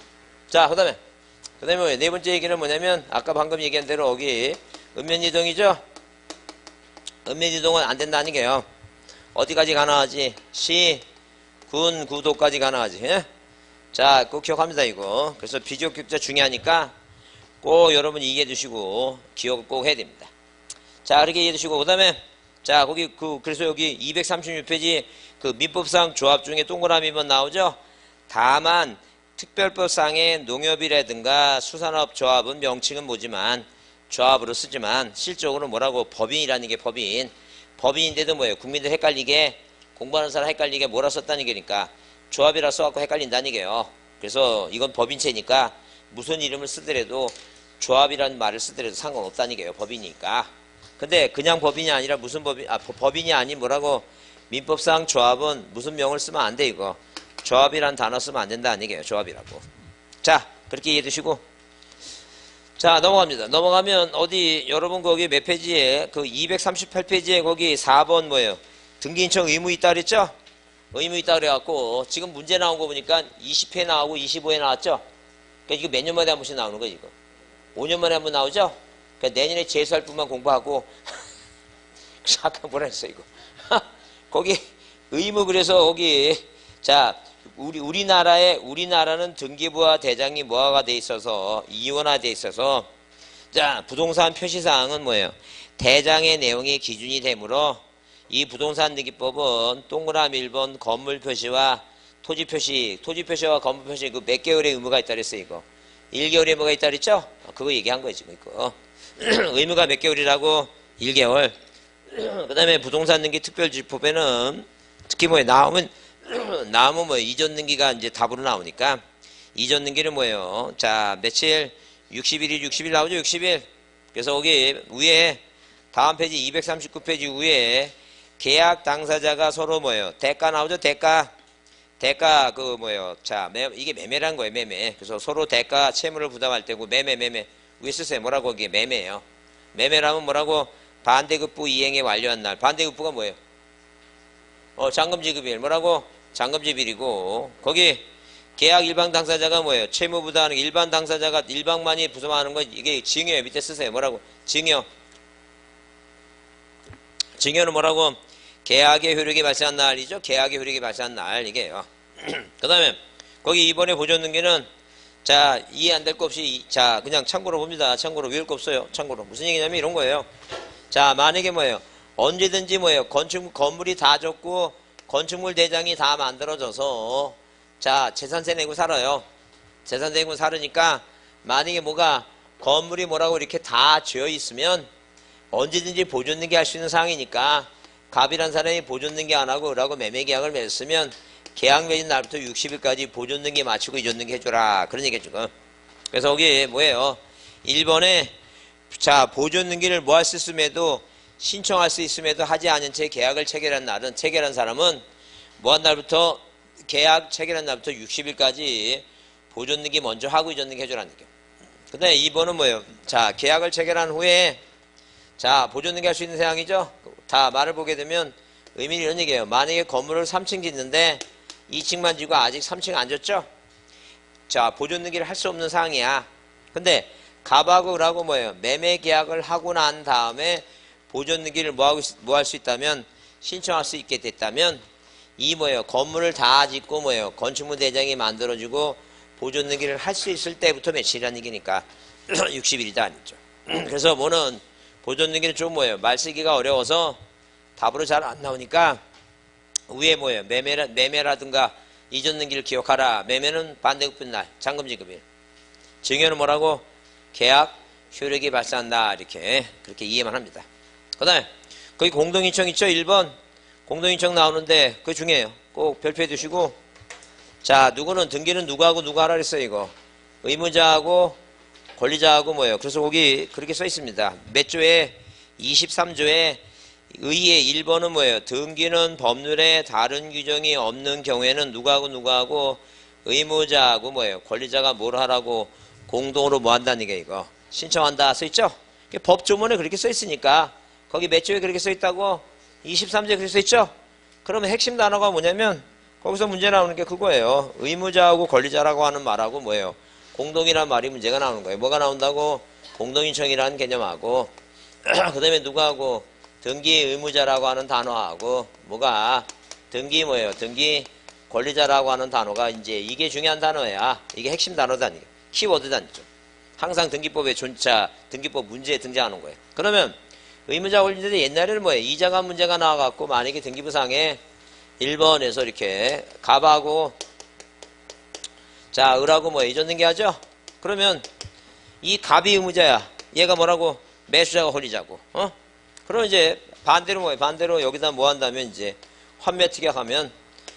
자, 그 다음에 네 번째 얘기는 뭐냐면, 아까 방금 얘기한 대로 여기 읍면이동이죠? 읍면이동은 안 된다는 게요. 어디까지 가능하지? 시, 군, 구도까지 가능하지. 자, 꼭 기억합니다, 이거. 그래서 비지역 교육자 중요하니까 꼭 여러분 이해해 두시고 기억을 꼭 해야 됩니다. 자, 그렇게 이해해 두시고, 그 다음에 자, 그래서 여기 236페이지 그 민법상 조합 중에 동그라미만 나오죠? 다만, 특별법상의 농협이라든가 수산업 조합은 명칭은 뭐지만, 조합으로 쓰지만, 실적으로 뭐라고? 법인이라는 게 법인. 법인인데도 뭐예요? 국민들 헷갈리게, 공부하는 사람 헷갈리게 뭐라 썼다는 얘기니까, 조합이라 써갖고 헷갈린다는 얘기예요. 그래서 이건 법인체니까, 무슨 이름을 쓰더라도, 조합이라는 말을 쓰더라도 상관없다는 얘기예요. 법인이니까. 근데 그냥 법인이 아니라 무슨 법인이 아닌 뭐라고? 민법상 조합은 무슨 명을 쓰면 안 돼, 이거. 조합이란 단어 쓰면 안 된다는 얘기예요. 조합이라고. 자, 그렇게 이해해 두시고. 자, 넘어갑니다. 넘어가면 어디 여러분 거기 몇 페이지에 그 238페이지에 거기 4번 뭐예요? 등기 신청 의무 있다 그랬죠? 의무 있다 그래갖고 지금 문제 나온 거 보니까 20회 나오고 25회 나왔죠? 그러니까 이거 몇 년 만에 한 번씩 나오는 거예요, 이거. 5년 만에 한 번 나오죠? 그러니까 내년에 재수할 뿐만 공부하고 아까 뭐라 했어 이거. 거기 의무 그래서 거기 자 우리나라는 등기부와 대장이 뭐가 돼 있어서 이원화돼 있어서 자 부동산 표시사항은 뭐예요? 대장의 내용이 기준이 되므로 이 부동산 등기법은 동그라미 1번 건물 표시와 토지 표시와 건물 표시 그 몇 개월의 의무가 있다 그랬어요 이거. 1개월의 의무가 있다 그랬죠? 그거 얘기한 거예요 지금 이거. 의무가 몇 개월이라고? 1개월. 그 다음에 부동산 등기 특별지법에는 특히 뭐예요? 나오면 뭐 이전 등기가 이제 답으로 나오니까 이전 등기는 뭐예요? 자 며칠 60일 나오죠? 60일. 그래서 거기 위에 다음 페이지 239페이지 위에 계약 당사자가 서로 뭐예요? 대가 나오죠? 대가 그 뭐예요? 자 이게 매매란 거예요. 매매. 그래서 서로 대가 채무를 부담할 때고 매매 위에 쓰세요. 뭐라고 거기에 매매예요. 매매라면 뭐라고? 반대급부 이행에 완료한 날. 반대급부가 뭐예요? 잔금지급일. 뭐라고? 잔금지급일이고 거기 계약 일방 당사자가 뭐예요? 채무 부담하는 일반 당사자가 일방만이 부담하는 건 이게 증여예요. 밑에 쓰세요. 뭐라고? 증여. 증여는 뭐라고? 계약의 효력이 발생한 날이죠. 계약의 효력이 발생한 날 이게요. 그 다음에 거기 이번에 보존등기는 자 이해 안 될 거 없이 자 그냥 참고로 봅니다. 참고로 외울 거 없어요. 참고로 무슨 얘기냐면 이런 거예요. 자 만약에 뭐예요? 언제든지 뭐예요? 건물이 다 졌고 건축물 대장이 다 만들어져서 자 재산세 내고 살아요. 재산세 내고 살으니까 만약에 뭐가 건물이 뭐라고 이렇게 다 지어 있으면 언제든지 보존등기 할 수 있는 상황이니까 갑이란 사람이 보존등기 안 하고 라고 매매계약을 맺었으면 계약 맺은 날부터 60일까지 보존등기 마치고 이전등기 해줘라. 그런 얘기죠. 그래서 거기 뭐예요? 1번에 자 보존등기를 뭐 할 수 있음에도 신청할 수 있음에도 하지 않은 채 계약을 체결한 사람은 뭐 한 날부터 계약 체결한 날부터 60일까지 보존등기 먼저 하고 이전등기 해줘라는 얘기예요. 그 다음에 2번은 뭐예요? 자 계약을 체결한 후에 자 보존등기 할 수 있는 사항이죠. 다 말을 보게 되면 의미는 이런 얘기예요. 만약에 건물을 3층 짓는데 2층만 지고 아직 3층 안 졌죠? 자 보존등기를 할 수 없는 상황이야. 근데 갑하고 을하고 뭐예요? 매매 계약을 하고 난 다음에 보존등기를 뭐 할 수 있다면 신청할 수 있게 됐다면 이 뭐예요? 건물을 다 짓고 뭐예요? 건축물 대장이 만들어지고 보존등기를 할 수 있을 때부터 며칠이라는 얘기니까 60일이다 아니죠. 그래서 뭐는 보존등기는 좀 뭐예요? 말쓰기가 어려워서 답으로 잘 안 나오니까 위에 뭐예요? 매매라든가 이전등기를 기억하라. 매매는 반대급부 날, 잔금지급일. 증여는 뭐라고? 계약 효력이 발생한다. 이렇게 그렇게 이해만 합니다. 그 다음에 거기 공동인청 있죠? 1번 공동인청 나오는데 그게 중요해요. 꼭 별표해 두시고. 자, 누구는 등기는 누구하고 누가 하라 그랬어요, 이거. 의무자하고 권리자하고 뭐예요. 그래서 거기 그렇게 써 있습니다. 몇 조에 23조에 의의 1번은 뭐예요. 등기는 법률에 다른 규정이 없는 경우에는 누구하고 누구하고 의무자하고 뭐예요. 권리자가 뭘 하라고 공동으로 뭐 한다는 게 이거. 신청한다 써 있죠? 법조문에 그렇게 써 있으니까 거기 몇 조에 그렇게 써 있다고 23조에 그렇게 써 있죠? 그러면 핵심 단어가 뭐냐면 거기서 문제 나오는 게 그거예요. 의무자하고 권리자라고 하는 말하고 뭐예요. 공동이란 말이 문제가 나오는 거예요. 뭐가 나온다고? 공동인청이라는 개념하고 그 다음에 누구하고 등기 의무자라고 하는 단어하고 뭐가 등기 뭐예요. 등기 권리자라고 하는 단어가 이제 이게 중요한 단어야. 이게 핵심 단어다니. 키워드다니죠. 항상 등기법에 등기법 문제에 등장하는 거예요. 그러면 의무자 권리자들 옛날에는 뭐예요. 이자간 문제가 나와갖고 만약에 등기부상에 1번에서 이렇게 갑하고 자 을하고 뭐예요. 이전 등기하죠. 그러면 이 갑이 의무자야. 얘가 뭐라고? 매수자가 권리자고. 그럼 이제 반대로 뭐예요. 반대로 여기다 뭐 한다면 이제 환매 특약하면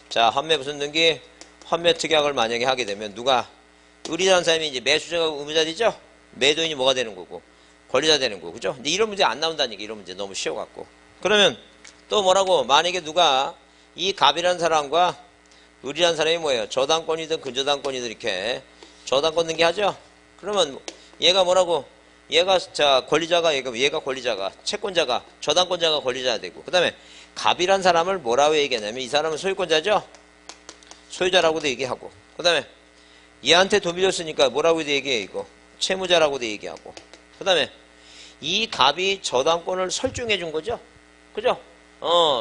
자 환매 무슨 등기? 환매 특약을 만약에 하게 되면 누가? 을이라는 사람이 이제 매수자가 의무자 되죠? 매도인이 뭐가 되는 거고? 권리자 되는 거고. 그죠? 근데 이런 문제 안 나온다니까. 이런 문제 너무 쉬워갖고. 그러면 또 뭐라고? 만약에 누가 이 갑이라는 사람과 을이라는 사람이 뭐예요? 저당권이든 근저당권이든 이렇게 저당권 등기하죠? 그러면 얘가 뭐라고? 얘가 자 권리자가 얘가 권리자가 채권자가 저당권자가 권리자가 되고 그 다음에 갑이란 사람을 뭐라고 얘기하냐면 이 사람은 소유권자죠? 소유자라고도 얘기하고 그 다음에 얘한테 돈 빌렸으니까 뭐라고도 얘기해 이거 채무자라고도 얘기하고 그 다음에 이 갑이 저당권을 설정해 준 거죠? 그죠?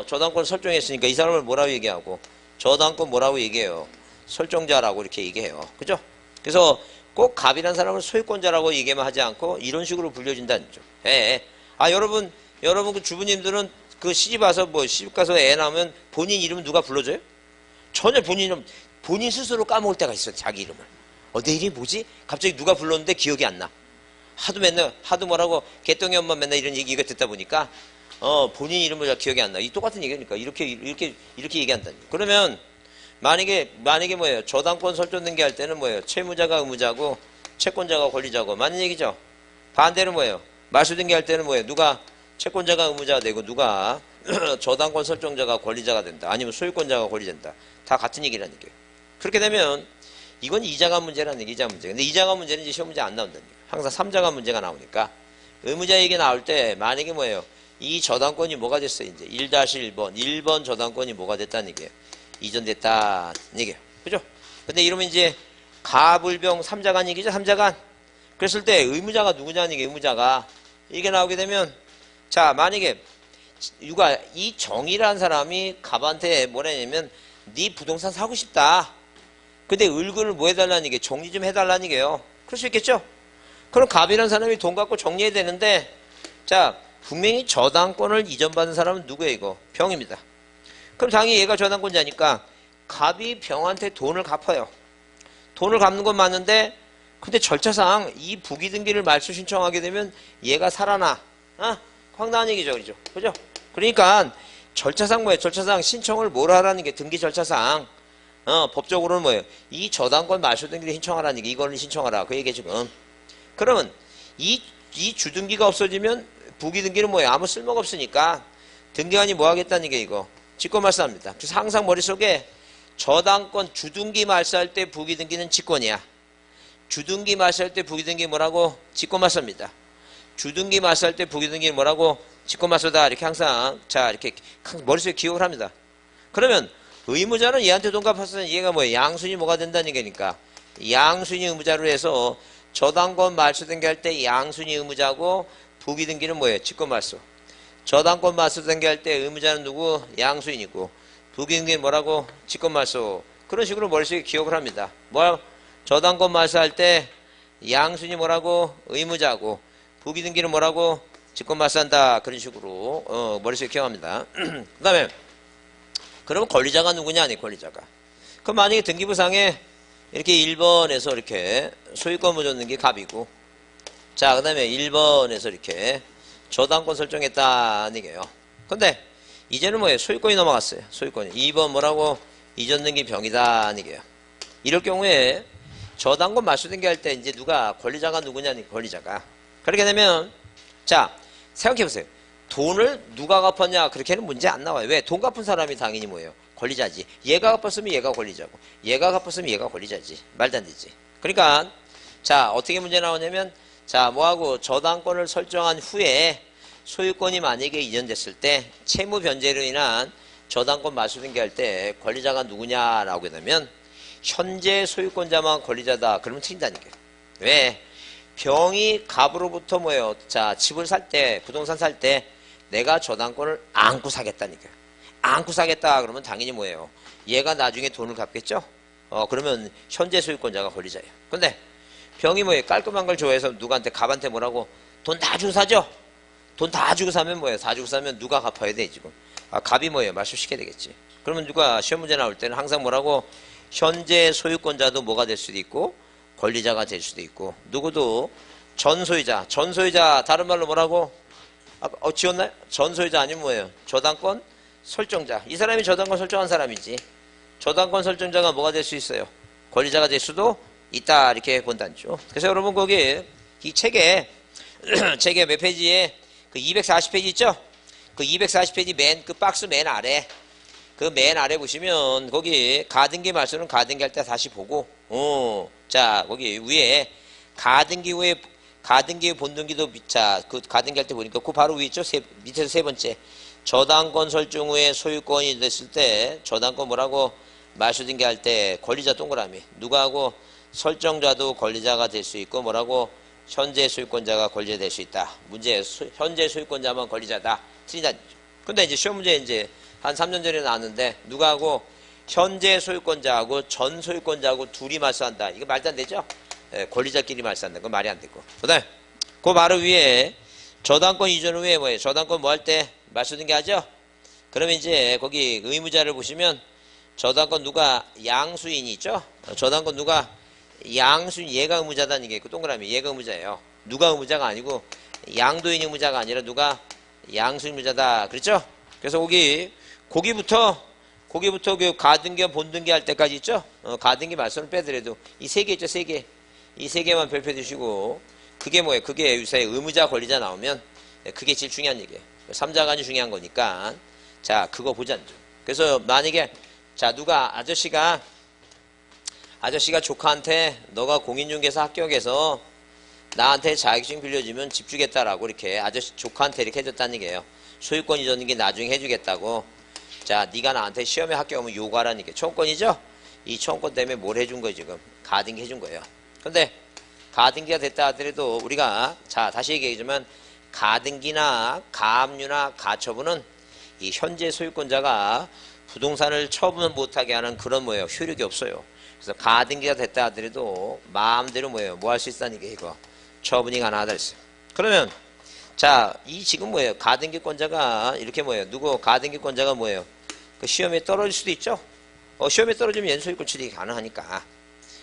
저당권 설정했으니까 이 사람을 뭐라고 얘기하고 저당권 뭐라고 얘기해요? 설정자라고 이렇게 얘기해요. 그죠? 그래서 꼭 갑이라는 사람을 소유권자라고 얘기만 하지 않고 이런 식으로 불려진다는 거죠. 여러분 그 주부님들은 그 시집 와서 시집 가서 애 낳으면 본인 이름은 누가 불러줘요? 전혀 본인 스스로 까먹을 때가 있어요. 자기 이름을. 내 이름이 뭐지? 갑자기 누가 불렀는데 기억이 안 나. 하도 뭐라고 개똥이 엄마 맨날 이런 얘기가 듣다 보니까 본인 이름을 잘 기억이 안 나. 이 똑같은 얘기니까 이렇게 얘기한다니. 그러면 만약에 뭐예요? 저당권 설정 등기할 때는 뭐예요? 채무자가 의무자고 채권자가 권리자고 맞는 얘기죠. 반대로 뭐예요? 말소 등기할 때는 뭐예요? 누가 채권자가 의무자가 되고 누가 저당권 설정자가 권리자가 된다. 아니면 소유권자가 권리된다. 다 같은 얘기라는 얘기예요. 그렇게 되면 이건 이자간 문제라는 얘기, 이자 문제. 근데 이자간 문제는 이제 시험 문제 안 나온다는 얘기예요. 항상 3자간 문제가 나오니까 의무자 얘기 나올 때 만약에 뭐예요? 이 저당권이 뭐가 됐어요? 이제 1-1번 저당권이 뭐가 됐다는 얘기예요. 이전됐다는 얘기예요. 그죠? 근데 이러면 이제 가불병 3자간 얘기죠. 3자간. 그랬을 때 의무자가 누구냐는 얘기예요. 의무자가. 이게 나오게 되면 자 만약에 이 정이라는 사람이 갑한테 뭐라냐면 네 부동산 사고 싶다. 근데 을근을 뭐 해달라는 얘기예요. 정리 좀 해달라는 얘기예요. 그럴 수 있겠죠? 그럼 갑이라는 사람이 돈 갖고 정리해야 되는데 자 분명히 저당권을 이전받은 사람은 누구예요? 이거 병입니다. 그럼 당연히 얘가 저당권자니까 갑이 병한테 돈을 갚아요. 돈을 갚는 건 맞는데 근데 절차상 이 부기등기를 말소 신청하게 되면 얘가 살아나. 황당한 얘기죠. 그죠? 그러니까 절차상 뭐예요? 절차상 신청을 뭘 하라는 게 등기 절차상 법적으로는 뭐예요? 이 저당권 말소 등기를 신청하라는 얘기. 이거를 신청하라. 그 얘기에 지금. 그러면 이 주등기가 없어지면 부기등기는 뭐예요? 아무 쓸모가 없으니까 등기관이 뭐 하겠다는 게 이거. 직권 말소합니다. 그래서 항상 머릿속에 저당권 주등기 말소할 때 부기등기는 직권이야. 주등기 말소할 때 부기등기 뭐라고? 직권 말소입니다. 주등기 말소할 때 부기등기 뭐라고? 직권 말소다. 이렇게 항상 이렇게 머릿속에 기억을 합니다. 그러면 의무자는 얘한테 돈 갚았으면 얘가 뭐예요? 양순이 뭐가 된다는 얘기니까 양순이 의무자로 해서 저당권 말소 등기할 때 양순이 의무자고 부기등기는 뭐예요? 직권 말소. 저당권 말소 등기할 때 의무자는 누구? 양수인이고 부기등기는 뭐라고? 직권 말소. 그런 식으로 머릿속에 기억을 합니다. 저당권 말소할 때 양수인이 뭐라고? 의무자고 부기등기는 뭐라고? 직권 말소한다. 그런 식으로 머릿속에 기억합니다. 그 다음에 그러면 권리자가 누구냐? 아니 권리자가. 그럼 만약에 등기부상에 이렇게 1번에서 이렇게 소유권 묻었는 게 갑이고 자 그 다음에 1번에서 이렇게 저당권 설정했다는 얘기예요. 근데 이제는 뭐예요? 소유권이 넘어갔어요. 소유권이. 2번 뭐라고? 잊었는 게 병이다. 이게요. 이럴 경우에 저당권 맞수등기 할 때 이제 누가 권리자가 누구냐니 권리자가. 그렇게 되면 자 생각해 보세요. 돈을 누가 갚았냐 그렇게는 문제 안 나와요. 왜? 돈 갚은 사람이 당연히 뭐예요? 권리자지. 얘가 갚았으면 얘가 권리자고 얘가 갚았으면 얘가 권리자지. 말도 안 되지. 그러니까 자 어떻게 문제 나오냐면 자 뭐하고 저당권을 설정한 후에 소유권이 만약에 이전됐을 때 채무 변제로 인한 저당권 맞수등기 할 때 권리자가 누구냐라고 하면 현재 소유권자만 권리자다. 그러면 틀린다니까요. 왜? 병이 갑으로부터 뭐예요? 자 집을 살 때 부동산 살 때 내가 저당권을 안고 사겠다니까요. 안고 사겠다 그러면 당연히 뭐예요? 얘가 나중에 돈을 갚겠죠? 그러면 현재 소유권자가 권리자예요. 근데 병이 뭐예요? 깔끔한 걸 좋아해서 누구한테 갑한테 뭐라고 돈 다 주고 사죠? 돈 다 주고 사면 뭐예요? 다 주고 사면 누가 갚아야 돼 지금? 갑이 뭐예요? 말소시켜야 되겠지. 그러면 누가 시험 문제 나올 때는 항상 뭐라고? 현재 소유권자도 뭐가 될 수도 있고 권리자가 될 수도 있고 누구도 전소유자 다른 말로 뭐라고? 지웠나요? 전소유자 아니면 뭐예요? 저당권 설정자. 이 사람이 저당권 설정한 사람이지. 저당권 설정자가 뭐가 될 수 있어요? 권리자가 될 수도 있다. 이렇게 본단죠. 그래서 여러분 거기 이 책에 책에 몇 페이지에 그 240페이지 있죠? 그 240페이지 맨 그 박스 맨 아래 그 맨 아래 보시면 거기 가등기 말소는 가등기 할 때 다시 보고 자 거기 위에 가등기 후에 가등기 본등기도 자 그 가등기 할 때 보니까 그 바로 위에 있죠? 밑에서 세 번째 저당권 설정 후에 소유권이 됐을 때 저당권 뭐라고 말소등기 할 때 권리자 동그라미 누가 하고 설정자도 권리자가 될 수 있고 뭐라고 현재 소유권자가 권리자 될 수 있다. 문제 현재 소유권자만 권리자다. 틀리다. 근데 이제 시험 문제 이제 한 3년 전에 나왔는데 누가 하고 현재 소유권자하고 전 소유권자하고 둘이 말소한다. 이거 말도 안 되죠? 권리자끼리 말소한다. 그건 말이 안 되고. 그다음에 그 바로 위에 저당권 이전 후에 뭐예요? 저당권 뭐 할 때 말소등기 하죠? 그러면 이제 거기 의무자를 보시면 저당권 누가 양수인이 있죠? 저당권 누가 양수인 얘가 의무자다는 게 있고 동그라미 얘가 의무자예요. 누가 의무자가 아니고 양도인이 의무자가 아니라 누가 양수인 의무자다. 그렇죠? 그래서 거기부터 그 가등기 본등기 할 때까지 있죠? 가등기 말소는 빼더라도 이 세 개 있죠? 세 개. 이 세 개만 별표 두시고 그게 뭐예요? 그게 요새 의무자 권리자 나오면 그게 제일 중요한 얘기예요. 3자간이 중요한 거니까 자 그거 보자. 그래서 만약에 자 누가 아저씨가 조카한테 너가 공인중개사 합격해서 나한테 자격증 빌려주면 집 주겠다라고 이렇게 조카한테 이렇게 해줬다는 얘기예요. 소유권 이전인 게 나중에 해주겠다고. 자 네가 나한테 시험에 합격하면 요구하라는 얘기예요. 청권이죠? 이 청권 때문에 뭘 해준 거예요 지금? 가등기 해준 거예요. 근데 가등기가 됐다 하더라도 우리가 자 다시 얘기하지만 가등기나 가압류나 가처분은 이 현재 소유권자가 부동산을 처분 못하게 하는 그런 뭐예요? 효력이 없어요. 그래서 가등기가 됐다 하더라도 마음대로 뭐예요? 뭐 할 수 있다는 게 이거 처분이 가능하다 했어요. 그러면 자 이 지금 뭐예요? 가등기권자가 이렇게 뭐예요? 누구 가등기권자가 뭐예요? 그 시험에 떨어질 수도 있죠? 시험에 떨어지면 연소유권 취득이 가능하니까.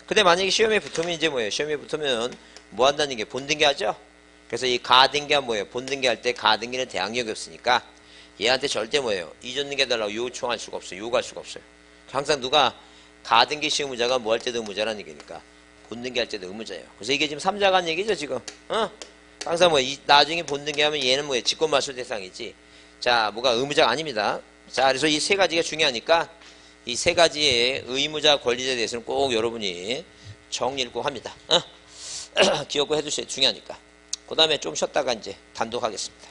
근데 만약에 시험에 붙으면 이제 뭐예요? 시험에 붙으면 뭐 한다는 게 본등기 하죠? 그래서 이 가등기가 뭐예요? 본등기 할 때 가등기는 대항력이 없으니까 얘한테 절대 뭐예요? 이전등기 해달라고 요청할 수가 없어요. 요구할 수가 없어요. 항상 누가 가등기 시 의무자가 뭐 할 때도 의무자라는 얘기니까 본등기 할 때도 의무자예요. 그래서 이게 지금 3자간 얘기죠 지금. 항상 뭐 나중에 본등기 하면 얘는 뭐예요? 직권말소 대상이지. 자 뭐가 의무자가 아닙니다. 자 그래서 이 세 가지가 중요하니까 이 세 가지의 의무자 권리자에 대해서는 꼭 여러분이 정리를 꼭 합니다. 기억을 해두셔야 중요하니까. 그 다음에 좀 쉬었다가 이제 단독하겠습니다.